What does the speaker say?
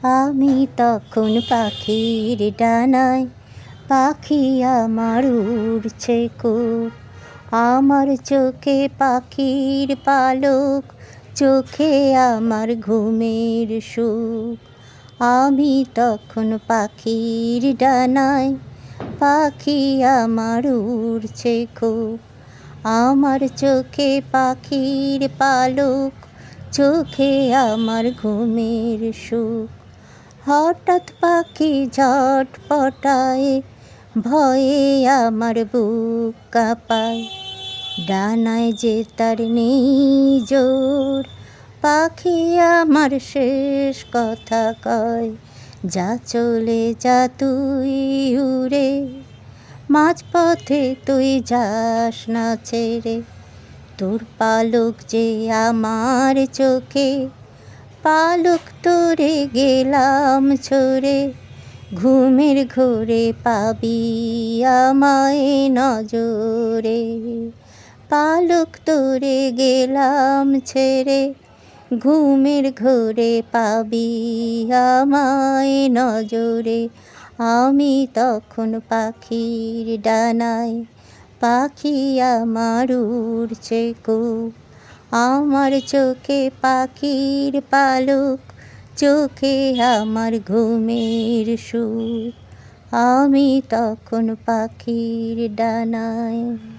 আমি তখন পাখির ডানায়, পাখি আমার উড়ছে খুব। আমার চোখে পাখির পালক, চোখে আমার ঘুমের সুখ। আমি তখন পাখির ডানায়, পাখি আমার উড়ছে খুব। আমার চোখে পাখির পালক, চোখে আমার ঘুমের সুখ। হঠাৎ পাখি ঝটপটায়, ভয়ে আমার বুক কাঁপায়। ডানায় যে তার নেই জোর, পাখি আমার শেষ কথা কয়, যা চলে যা তুই উড়ে, মাঝপথে তুই যাস না ছেড়ে। তোর পালক যে আমার চোখে, পালক তোরে গেলাম ছড়ে। ঘুমের ঘোরে পাবি আমায় নজরে, পালক তোরে গেলাম ছেড়ে। ঘুমের ঘোরে পাবি আমায় নজরে। আমি তখন পাখির ডানায়, পাখি আমার উড়ছে খুব। আমার চোখে পাখির পালক, চোখে আমার ঘুমের সুখ। আমি তখন পাখির ডানায়।